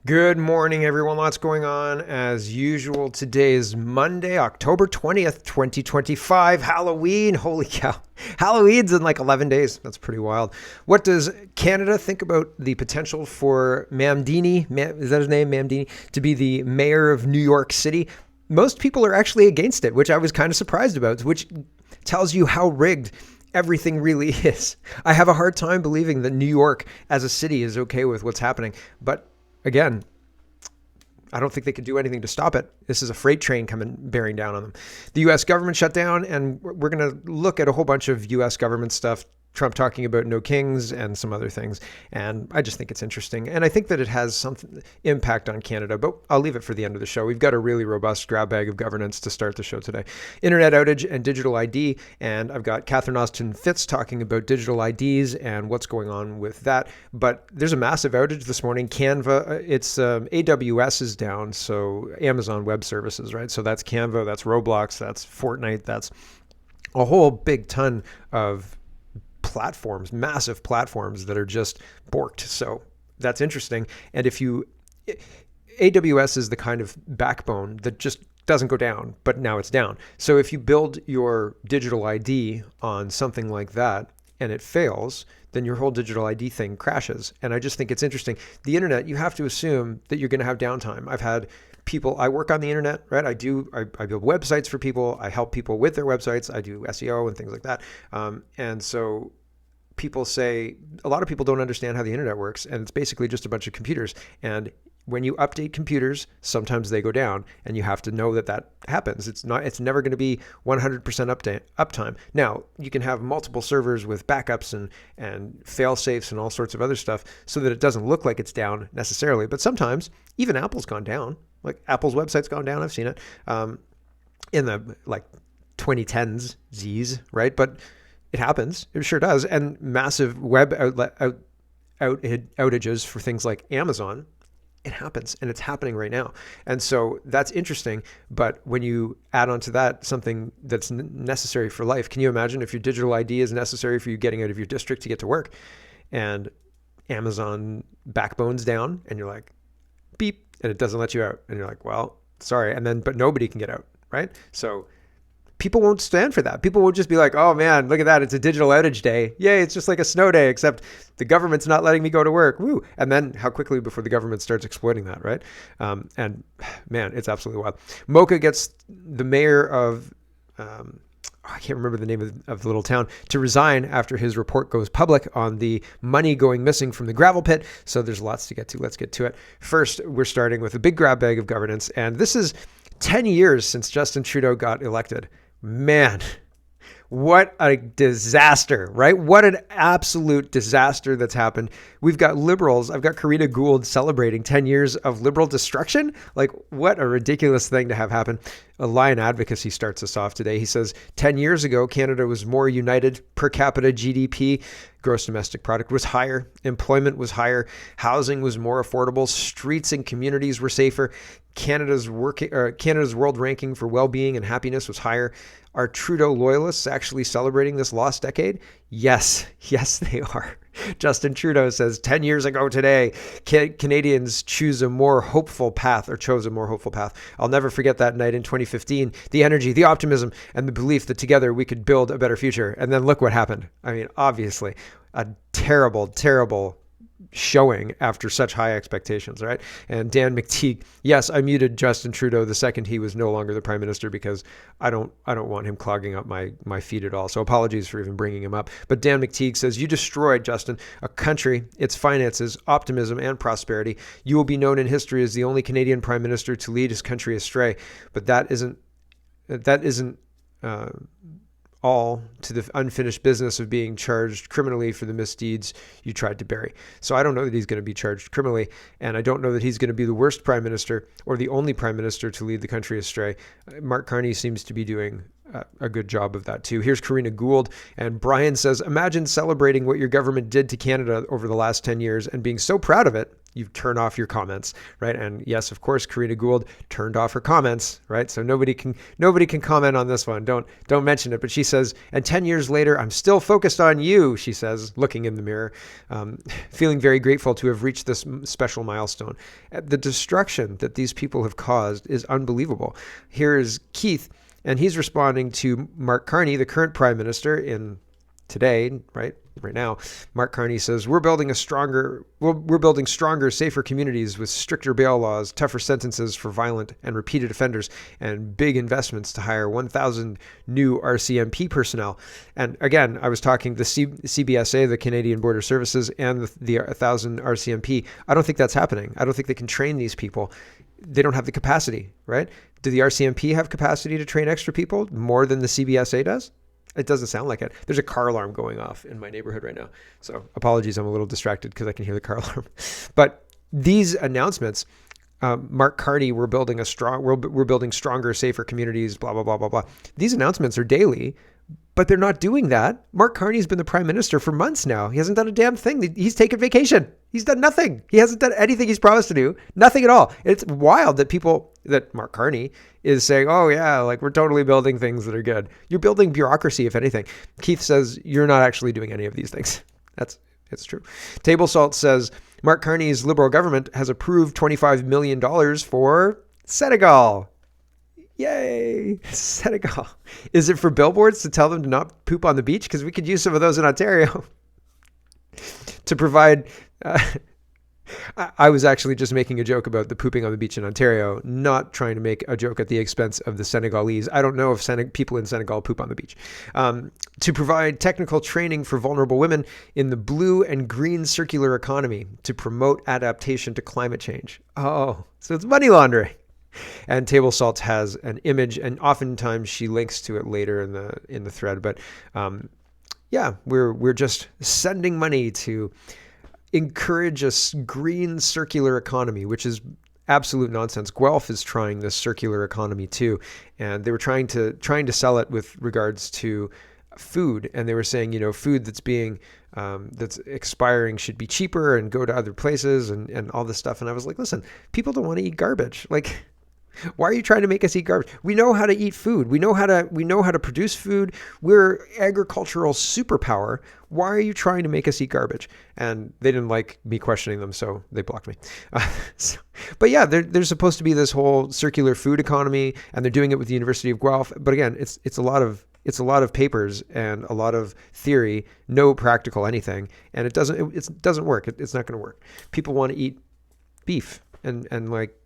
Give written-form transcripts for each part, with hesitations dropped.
Good morning, everyone. Lots going on as usual. Today is Monday, October 20th, 2025. Halloween. Holy cow. Halloween's in like 11 days. That's pretty wild. What does Canada think about the potential for Mamdini, is that his name, Mamdini, to be the mayor of New York City? Most people are actually against it, which I was kind of surprised about, which tells you how rigged everything really is. I have a hard time believing that New York as a city is okay with what's happening. But again, I don't think they could do anything to stop it. This is a freight train coming bearing down on them. The U.S. government shut down, and we're going to look at a whole bunch of U.S. government stuff. Trump talking about no kings and some other things. And I just think it's interesting. And I think that it has some impact on Canada, but I'll leave it for the end of the show. We've got a really robust grab bag of governance to start the show today. Internet outage and digital ID. And I've got Catherine Austin Fitts talking about digital IDs and what's going on with that. But there's a massive outage this morning. Canva, it's AWS is down. So Amazon Web Services, right? So that's Canva, that's Roblox, that's Fortnite, that's a whole big ton of platforms, massive platforms that are just borked. So that's interesting. And if you, AWS is the kind of backbone that just doesn't go down, but now it's down. So if you build your digital ID on something like that and it fails, then your whole digital ID thing crashes. And I just think it's interesting. The internet, you have to assume that you're going to have downtime. I've had people, I work on the internet, right? I build websites for people. I help people with their websites. I do SEO and things like that. And so people say, a lot of people don't understand how the internet works, and it's basically just a bunch of computers. And when you update computers, sometimes they go down, and you have to know that that happens. It's never going to be 100% uptime. Now, you can have multiple servers with backups and fail safes and all sorts of other stuff so that it doesn't look like it's down necessarily. But sometimes even Apple's gone down. Like Apple's website's gone down. I've seen it in the like 2010s Z's, right? But it happens. It sure does. And massive web outages for things like Amazon. It happens, and it's happening right now. And so that's interesting. But when you add on to that something that's necessary for life, can you imagine if your digital ID is necessary for you getting out of your district to get to work, and Amazon backbone's down, and you're like, beep, and it doesn't let you out, and you're like, well, sorry. And then, but nobody can get out, right? So people won't stand for that. People will just be like, oh man, look at that. It's a digital outage day. Yay, it's just like a snow day, except the government's not letting me go to work. Woo. And then how quickly before the government starts exploiting that, right? And man, it's absolutely wild. Mocha gets the mayor of, I can't remember the name of the little town, to resign after his report goes public on the money going missing from the gravel pit. So there's lots to get to. Let's get to it. First, we're starting with a big grab bag of governance. And this is 10 years since Justin Trudeau got elected. Man, what a disaster, right? What an absolute disaster that's happened. We've got liberals. I've got Karina Gould celebrating 10 years of liberal destruction. Like, what a ridiculous thing to have happen. A Lion Advocacy starts us off today. He says, 10 years ago, Canada was more united. Per capita GDP, gross domestic product, was higher. Employment was higher. Housing was more affordable. Streets and communities were safer. Canada's world ranking for well-being and happiness was higher. Are Trudeau loyalists actually celebrating this lost decade? Yes, they are. Justin Trudeau says 10 years ago today, Canadians chose a more hopeful path. I'll never forget that night in 2015, the energy, the optimism, and the belief that together we could build a better future. And then look what happened. I mean, obviously, a terrible, terrible showing after such high expectations, right? And Dan McTeague, yes, I muted Justin Trudeau the second he was no longer the prime minister because I don't want him clogging up my feed at all. So apologies for even bringing him up. But Dan McTeague says, you destroyed, Justin, a country, its finances, optimism, and prosperity. You will be known in history as the only Canadian prime minister to lead his country astray. But that isn't all to the unfinished business of being charged criminally for the misdeeds you tried to bury. So I don't know that he's going to be charged criminally, and I don't know that he's going to be the worst prime minister or the only prime minister to lead the country astray. Mark Carney seems to be doing a good job of that too. Here's Karina Gould, and Brian says, imagine celebrating what your government did to Canada over the last 10 years and being so proud of it you turn off your comments, right? And yes, of course, Karina Gould turned off her comments, right? So nobody can comment on this one. Don't mention it. But she says, and 10 years later, I'm still focused on you, she says, looking in the mirror, feeling very grateful to have reached this special milestone. The destruction that these people have caused is unbelievable. Here is Keith, and he's responding to Mark Carney, the current prime minister in today, right now. Mark Carney says, we're building stronger, safer communities with stricter bail laws, tougher sentences for violent and repeated offenders, and big investments to hire 1,000 new RCMP personnel. And again, I was talking the CBSA, the Canadian Border Services, and the 1,000 RCMP. I don't think that's happening. I don't think they can train these people. They don't have the capacity, right? Do the RCMP have capacity to train extra people more than the CBSA does? It doesn't sound like it. There's a car alarm going off in my neighborhood right now. So apologies, I'm a little distracted because I can hear the car alarm. But these announcements, Mark Carney, we're building stronger, safer communities, blah, blah, blah, blah, blah. These announcements are daily, but they're not doing that. Mark Carney's been the prime minister for months now. He hasn't done a damn thing. He's taken vacation. He's done nothing. He hasn't done anything he's promised to do. Nothing at all. It's wild that Mark Carney is saying, oh yeah, like we're totally building things that are good. You're building bureaucracy, if anything. Keith says you're not actually doing any of these things. It's true. Table Salt says Mark Carney's Liberal government has approved $25 million for Senegal. Yay, Senegal. Is it for billboards to tell them to not poop on the beach? Because we could use some of those in Ontario to provide... I was actually just making a joke about the pooping on the beach in Ontario, not trying to make a joke at the expense of the Senegalese. I don't know if people in Senegal poop on the beach. To provide technical training for vulnerable women in the blue and green circular economy to promote adaptation to climate change. Oh, so it's money laundering. And Table Salt has an image, and oftentimes she links to it later in the thread. But yeah, we're just sending money to encourage a green circular economy, which is absolute nonsense. Guelph is trying this circular economy too, and they were trying to sell it with regards to food, and they were saying, food that's being that's expiring should be cheaper and go to other places and all this stuff. And I was like, listen, people don't want to eat garbage. Like, why are you trying to make us eat garbage? We know how to eat food. We know how to produce food. We're agricultural superpower. Why are you trying to make us eat garbage? And they didn't like me questioning them, so they blocked me. But yeah, there's supposed to be this whole circular food economy, and they're doing it with the University of Guelph. But again, it's a lot of papers and a lot of theory, no practical anything, and it doesn't work. It's not going to work. People want to eat beef and like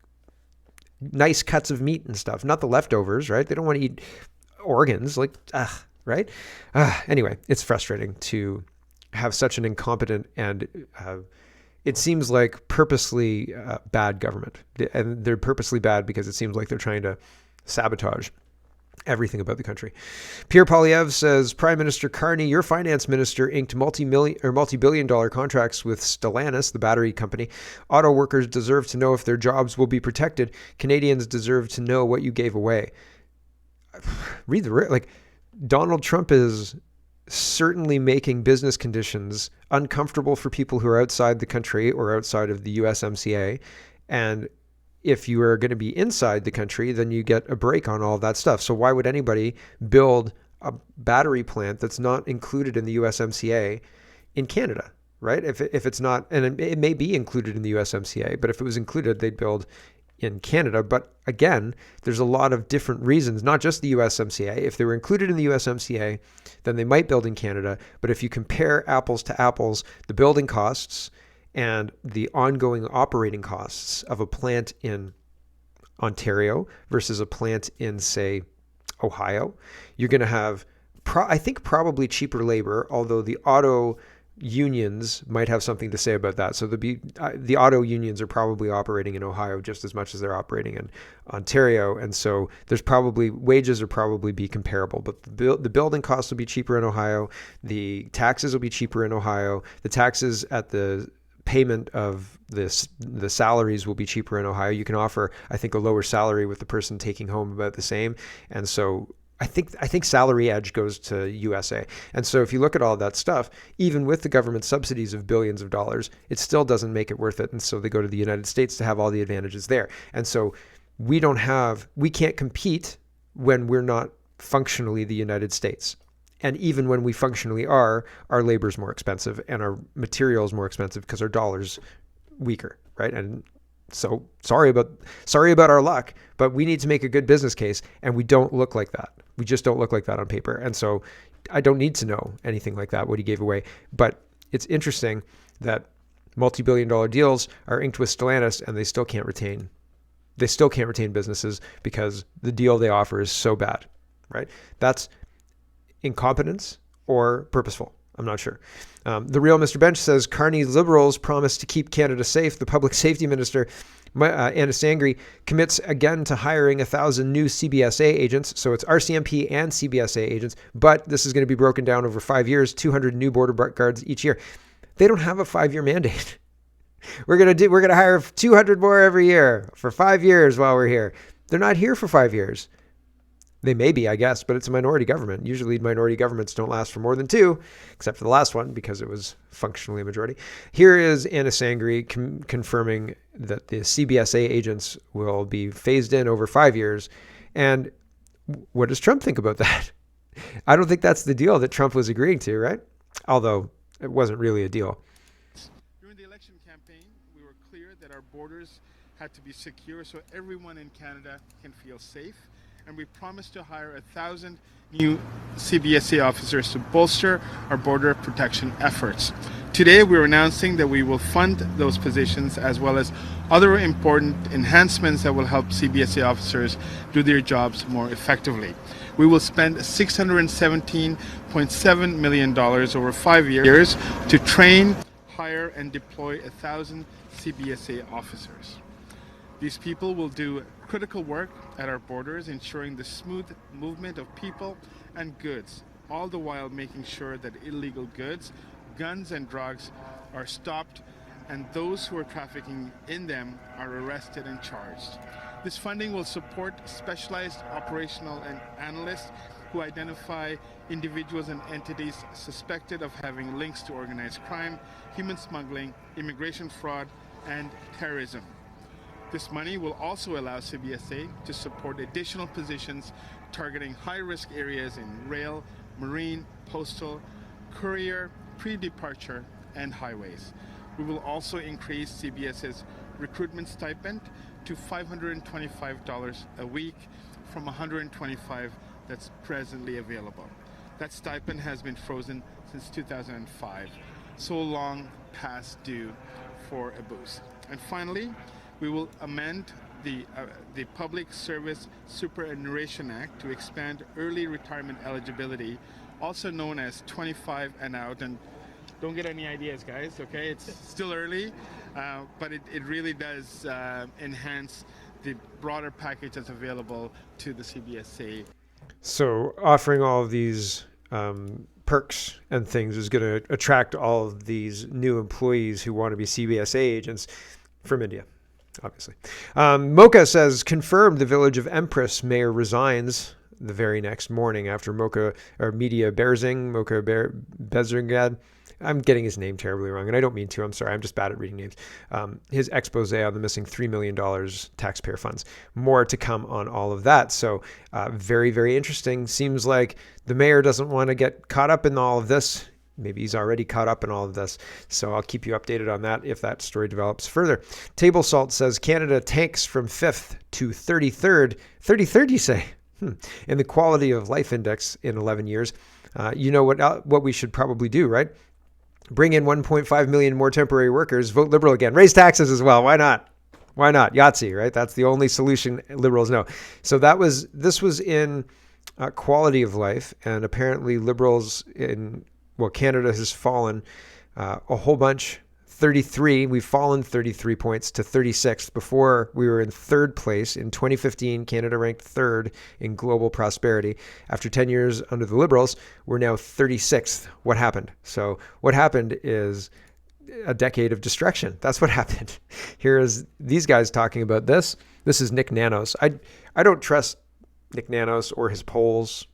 nice cuts of meat and stuff, not the leftovers, right? They don't want to eat organs, like, right? Anyway, it's frustrating to have such an incompetent and it seems like purposely bad government. And they're purposely bad because it seems like they're trying to sabotage everything about the country. Pierre Poilievre says, Prime Minister Carney, your finance minister, inked multi-billion-dollar contracts with Stellantis, the battery company. Auto workers deserve to know if their jobs will be protected. Canadians deserve to know what you gave away. Donald Trump is certainly making business conditions uncomfortable for people who are outside the country or outside of the USMCA. And if you are going to be inside the country, then you get a break on all of that stuff. So why would anybody build a battery plant that's not included in the USMCA in Canada, right? If it's not, and it may be included in the USMCA, but if it was included, they'd build in Canada. But again, there's a lot of different reasons, not just the USMCA. If they were included in the USMCA, then they might build in Canada. But if you compare apples to apples, the building costs and the ongoing operating costs of a plant in Ontario versus a plant in, say, Ohio, you're going to have, I think, probably cheaper labor, although the auto unions might have something to say about that. So the auto unions are probably operating in Ohio just as much as they're operating in Ontario. And so wages are probably be comparable, but the building costs will be cheaper in Ohio. The taxes will be cheaper in Ohio. The taxes at the payment of the salaries will be cheaper in Ohio. You can offer, I think, a lower salary with the person taking home about the same. And so I think Salary Edge goes to USA. And so if you look at all that stuff, even with the government subsidies of billions of dollars, it still doesn't make it worth it. And so they go to the United States to have all the advantages there. And so we can't compete when we're not functionally the United States. And even when we functionally are, our labor is more expensive and our material is more expensive because our dollar's weaker, right? And so sorry about our luck, but we need to make a good business case, and we don't look like that. We just don't look like that on paper. And so I don't need to know anything like that, what he gave away. But it's interesting that multi-billion-dollar deals are inked with Stellantis, and they still can't retain businesses because the deal they offer is so bad, right? That's incompetence or purposeful. I'm not sure. The real Mr. Bench says Carney Liberals promise to keep Canada safe. The Public Safety Minister, Anna Sangri, commits again to hiring 1,000 new CBSA agents. So it's RCMP and CBSA agents, but this is going to be broken down over 5 years, 200 new border guards each year. They don't have a 5-year mandate. We're going to hire 200 more every year for 5 years while we're here. They're not here for 5 years. They may be, I guess, but it's a minority government. Usually minority governments don't last for more than 2, except for the last one because it was functionally a majority. Here is Anna Sangri confirming that the CBSA agents will be phased in over 5 years. And what does Trump think about that? I don't think that's the deal that Trump was agreeing to, right? Although it wasn't really a deal. During the election campaign, we were clear that our borders had to be secure so everyone in Canada can feel safe. And we promised to hire 1,000 new CBSA officers to bolster our border protection efforts. Today, we're announcing that we will fund those positions as well as other important enhancements that will help CBSA officers do their jobs more effectively. We will spend $617.7 million over 5 years to train, hire, and deploy 1,000 CBSA officers. These people will do critical work at our borders, ensuring the smooth movement of people and goods, all the while making sure that illegal goods, guns, and drugs are stopped and those who are trafficking in them are arrested and charged. This funding will support specialized operational and analysts who identify individuals and entities suspected of having links to organized crime, human smuggling, immigration fraud, and terrorism. This money will also allow CBSA to support additional positions targeting high-risk areas in rail, marine, postal, courier, pre-departure, and highways. We will also increase CBSA's recruitment stipend to $525 a week from $125 that's presently available. That stipend has been frozen since 2005, so long past due for a boost. And finally, we will amend the Public Service Superannuation Act to expand early retirement eligibility, also known as 25 and out. And don't get any ideas, guys, okay? It's still early, but it really does enhance the broader package that's available to the CBSA. So offering all of these perks and things is going to attract all of these new employees who want to be CBSA agents from India. Obviously. Mocha says, confirmed the village of Empress mayor resigns the very next morning after Mocha Bezringad. I'm getting his name terribly wrong, and I don't mean to. I'm sorry. I'm just bad at reading names. His expose on the missing $3 million taxpayer funds. More to come on all of that. So very, very interesting. Seems like the mayor doesn't want to get caught up in all of this. Maybe he's already caught up in all of this. So I'll keep you updated on that if that story develops further. Table Salt says Canada tanks from 5th to 33rd. 33rd, you say? In the quality of life index in 11 years. You know what we should probably do, right? Bring in 1.5 million more temporary workers. Vote Liberal again. Raise taxes as well. Why not? Why not? Yahtzee, right? That's the only solution Liberals know. So this was in quality of life. And apparently Liberals Canada has fallen a whole bunch. 33. We've fallen 33 points to 36th. Before we were in 3rd place. In 2015, Canada ranked 3rd in global prosperity. After 10 years under the Liberals, we're now 36th. What happened? So what happened is a decade of destruction. That's what happened. Here is these guys talking about this. This is Nick Nanos. I don't trust Nick Nanos or his polls.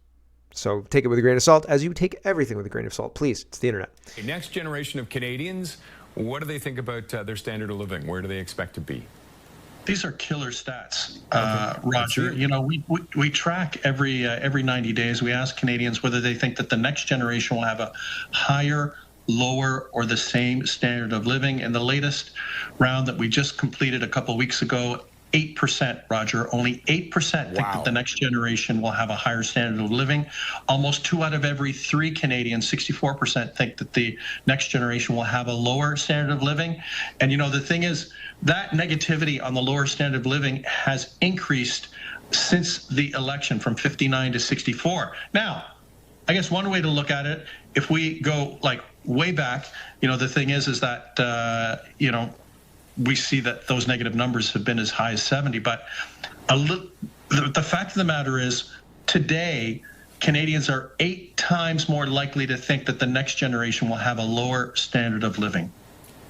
So take it with a grain of salt, as you take everything with a grain of salt. Please, it's the internet. A next generation of Canadians, what do they think about their standard of living? Where do they expect to be? These are killer stats, Roger. You know, we track every 90 days. We ask Canadians whether they think that the next generation will have a higher, lower, or the same standard of living. In the latest round that we just completed a couple of weeks ago, 8%, Roger. Only 8% think that the next generation will have a higher standard of living. Almost 2 out of every 3 Canadians, 64%, think that the next generation will have a lower standard of living. And, you know, the thing is, that negativity on the lower standard of living has increased since the election from 59 to 64. Now, I guess one way to look at it, if we go like way back, you know, the thing is that, you know, we see that those negative numbers have been as high as 70. But the fact of the matter is, today, Canadians are 8 times more likely to think that the next generation will have a lower standard of living.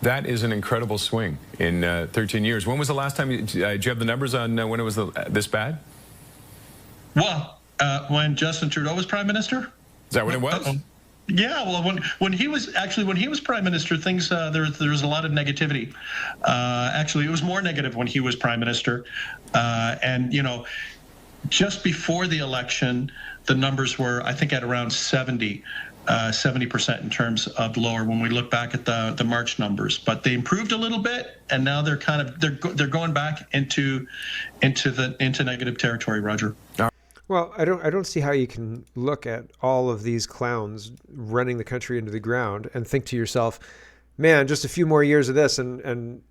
That is an incredible swing in 13 years. When was the last time, do you have the numbers on when it was this bad? Well, when Justin Trudeau was Prime Minister. Is that when it was? Yeah, well, when he was Prime Minister, things there was a lot of negativity. Actually, it was more negative when he was Prime Minister, and you know, just before the election, the numbers were, I think, at around 70% in terms of lower when we look back at the March numbers. But they improved a little bit, and now they're kind of they're going back into negative territory, Roger. Well, I don't see how you can look at all of these clowns running the country into the ground and think to yourself, man, just a few more years of this and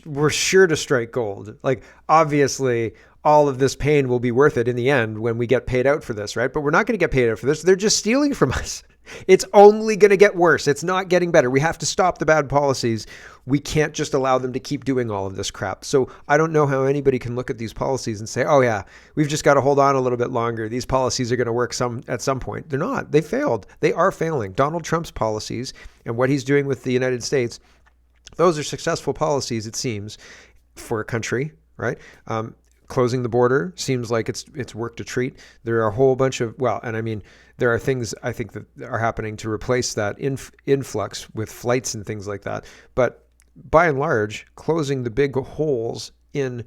we're sure to strike gold. Like, obviously, all of this pain will be worth it in the end when we get paid out for this, right? But we're not going to get paid out for this. They're just stealing from us. It's only going to get worse. It's not getting better. We have to stop the bad policies. We can't just allow them to keep doing all of this crap. So I don't know how anybody can look at these policies and say, oh yeah, we've just got to hold on a little bit longer. These policies are going to work at some point. They're not. They failed. They are failing. Donald Trump's policies and what he's doing with the United States, those are successful policies, it seems, for a country, right? Closing the border seems like it's worked a treat. There are a whole bunch of, there are things I think that are happening to replace that influx with flights and things like that. But by and large, closing the big holes in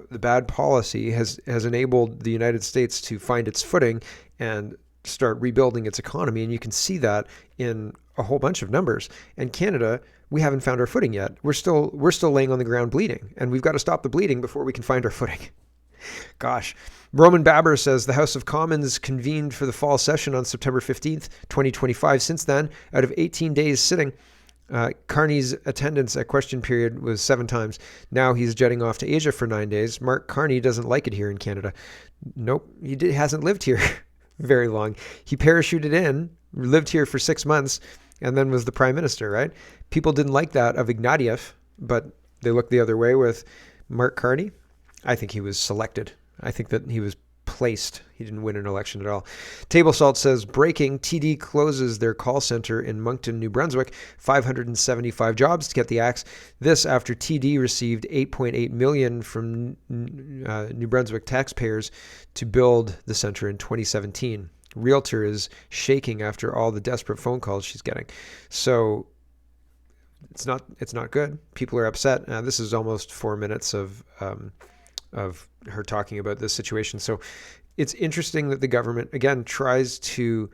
the bad policy has enabled the United States to find its footing and start rebuilding its economy. And you can see that in a whole bunch of numbers. And Canada, we haven't found our footing yet. We're still laying on the ground bleeding, and we've got to stop the bleeding before we can find our footing. Gosh. Roman Baber says the House of Commons convened for the fall session on September 15th, 2025. Since then, out of 18 days sitting, Carney's attendance at question period was 7 times. Now he's jetting off to Asia for 9 days. Mark Carney doesn't like it here in Canada. Nope, he hasn't lived here very long. He parachuted in, lived here for 6 months, and then was the prime minister, right? People didn't like that of Ignatieff, but they looked the other way with Mark Carney. I think he was selected. I think that he was placed. He didn't win an election at all. Table Salt says, breaking, TD closes their call center in Moncton, New Brunswick, 575 jobs to get the axe. This after TD received $8.8 million from New Brunswick taxpayers to build the center in 2017. Realtor is shaking after all the desperate phone calls she's getting. So it's not good. People are upset. This is almost 4 minutes of her talking about this situation. So it's interesting that the government, again, tries to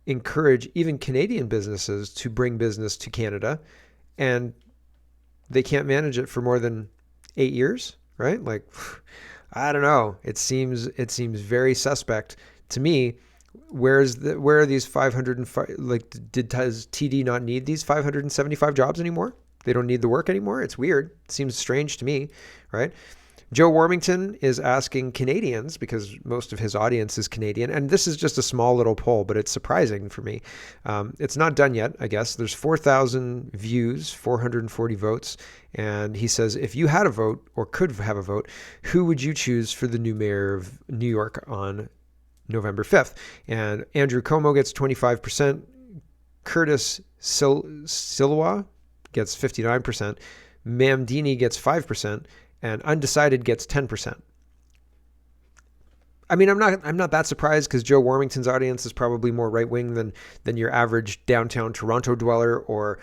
encourage even Canadian businesses to bring business to Canada, and they can't manage it for more than 8 years, right? Like, I don't know. It seems very suspect to me. Where are these 505? Like, does TD not need these 575 jobs anymore? They don't need the work anymore. It's weird. It seems strange to me, right? Joe Warmington is asking Canadians, because most of his audience is Canadian, and this is just a small little poll, but it's surprising for me. It's not done yet, I guess. There's 4,000 views, 440 votes, and he says, if you had a vote or could have a vote, who would you choose for the new mayor of New York on November 5th? And Andrew Cuomo gets 25%, Curtis Sliwa gets 59%, Mamdini gets 5%, and undecided gets 10%. I mean, I'm not that surprised because Joe Warmington's audience is probably more right wing than your average downtown Toronto dweller or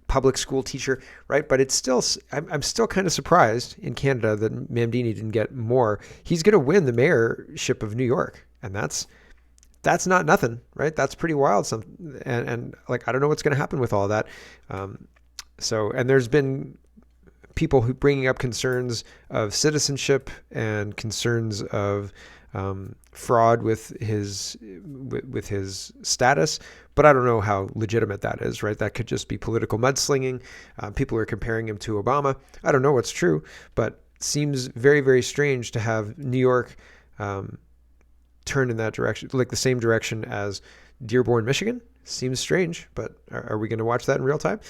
public school teacher, right? But it's still, I'm still kind of surprised in Canada that Mamdini didn't get more. He's going to win the mayorship of New York, and that's not nothing, right? That's pretty wild. And like, I don't know what's going to happen with all that. And there's been people who bringing up concerns of citizenship and concerns of fraud with his status, but I don't know how legitimate that is, right? That could just be political mudslinging. People are comparing him to Obama. I don't know what's true, but seems very, very strange to have New York turn in that direction, like the same direction as Dearborn, Michigan. Seems strange, but are we going to watch that in real time?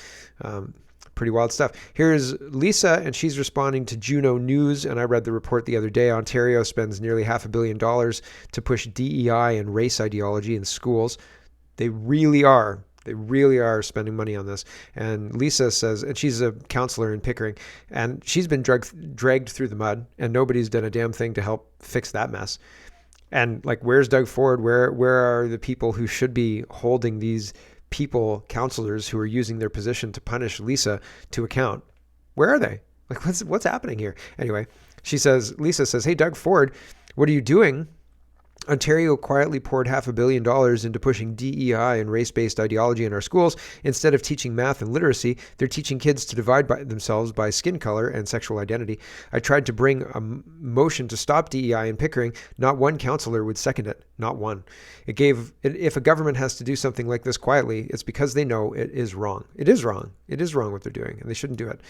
Pretty wild stuff. Here's Lisa, and she's responding to Juno News, and I read the report the other day. Ontario spends nearly $500 million to push DEI and race ideology in schools. They really are spending money on this. And Lisa says, and she's a counselor in Pickering, and she's been dragged through the mud, and nobody's done a damn thing to help fix that mess. And like, where's Doug Ford? Where are the people who should be holding these people, counselors who are using their position to punish Lisa, to account? Where are they? Like, what's happening here? Anyway, Lisa says, hey, Doug Ford, what are you doing? Ontario quietly poured $500 million into pushing DEI and race-based ideology in our schools. Instead of teaching math and literacy, they're teaching kids to divide themselves by skin color and sexual identity. I tried to bring a motion to stop DEI in Pickering. Not one counselor would second it. Not one. If a government has to do something like this quietly, it's because they know it is wrong. It is wrong. It is wrong what they're doing, and they shouldn't do it.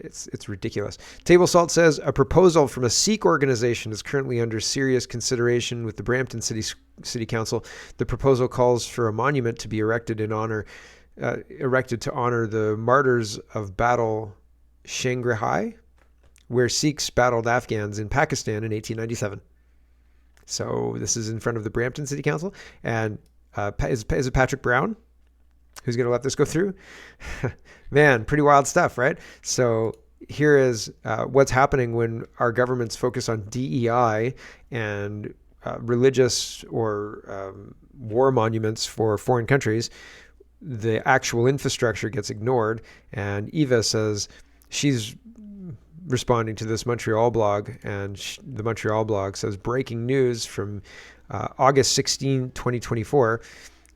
It's ridiculous. Table Salt says a proposal from a Sikh organization is currently under serious consideration with the Brampton City Council. The proposal calls for a monument to be erected to honor the martyrs of Battle Shangrihai, where Sikhs battled Afghans in Pakistan in 1897. So this is in front of the Brampton City Council, and is it Patrick Brown who's going to let this go through? Man, pretty wild stuff, right? So here is what's happening when our governments focus on DEI and religious or war monuments for foreign countries. The actual infrastructure gets ignored. And Eva says she's responding to this Montreal blog, and the Montreal blog says, breaking news from August 16, 2024.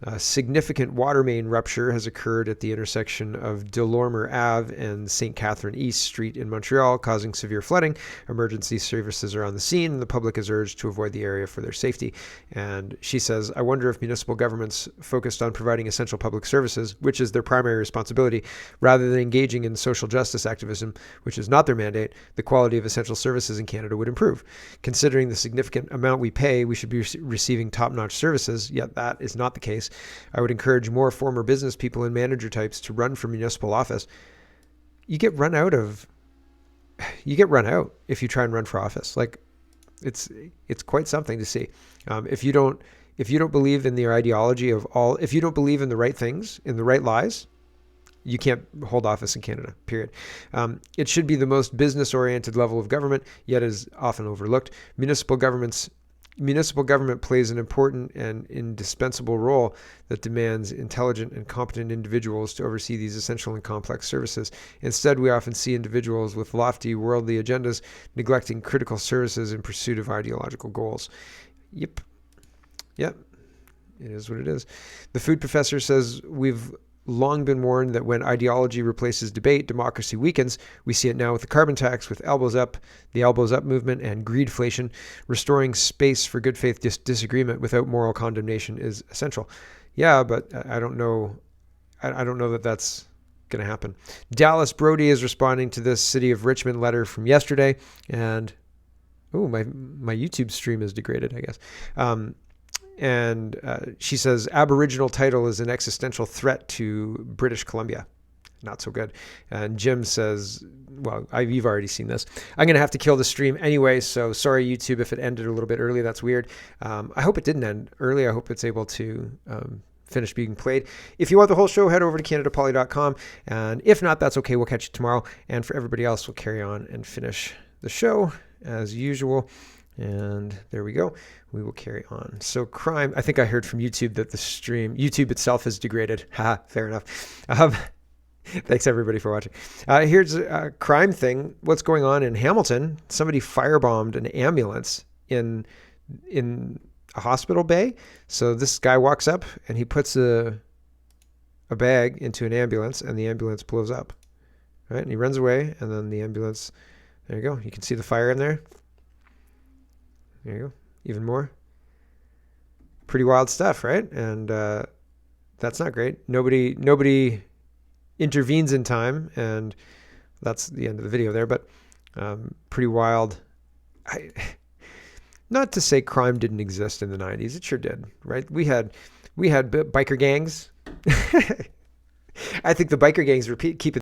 A significant water main rupture has occurred at the intersection of Delormer Ave and St. Catherine East Street in Montreal, causing severe flooding. Emergency services are on the scene, and the public is urged to avoid the area for their safety. And she says, I wonder if municipal governments focused on providing essential public services, which is their primary responsibility, rather than engaging in social justice activism, which is not their mandate, the quality of essential services in Canada would improve. Considering the significant amount we pay, we should be receiving top-notch services, yet that is not the case. I would encourage more former business people and manager types to run for municipal office. You get run out if you try and run for office. Like, it's quite something to see. If you don't believe in the ideology of all, if you don't believe in the right things, in the right lies, you can't hold office in Canada, period. It should be the most business-oriented level of government, yet is often overlooked. Municipal government plays an important and indispensable role that demands intelligent and competent individuals to oversee these essential and complex services. Instead, we often see individuals with lofty worldly agendas neglecting critical services in pursuit of ideological goals. Yep. It is what it is. The food professor says we've long been warned that when ideology replaces debate, democracy weakens. We see it now with the carbon tax, with the Elbows Up movement, and greedflation. Restoring space for good faith disagreement without moral condemnation is essential. Yeah, but I don't know. I don't know that that's going to happen. Dallas Brody is responding to this City of Richmond letter from yesterday, and my YouTube stream is degraded, I guess. And she says Aboriginal title is an existential threat to British Columbia. Not so good. And Jim says, well, you've already seen this. I'm going to have to kill the stream anyway, so sorry, YouTube, if it ended a little bit early. That's weird. I hope it didn't end early. I hope it's able to finish being played. If you want the whole show, head over to CanadaPoly.com. And if not, that's okay. We'll catch you tomorrow. And for everybody else, we'll carry on and finish the show as usual. And there we go. We will carry on. So crime, I think I heard from YouTube that the YouTube itself is degraded. Ha, fair enough. Thanks everybody for watching. Here's a crime thing. What's going on in Hamilton? Somebody firebombed an ambulance in a hospital bay. So this guy walks up and he puts a bag into an ambulance and the ambulance blows up. Right? And he runs away and then the ambulance, there you go. You can see the fire in there. There you go. Even more. Pretty wild stuff, right? And that's not great. Nobody intervenes in time, and that's the end of the video there. But pretty wild. Not to say crime didn't exist in the 90s. It sure did, right? We had biker gangs. I think the biker gangs were keeping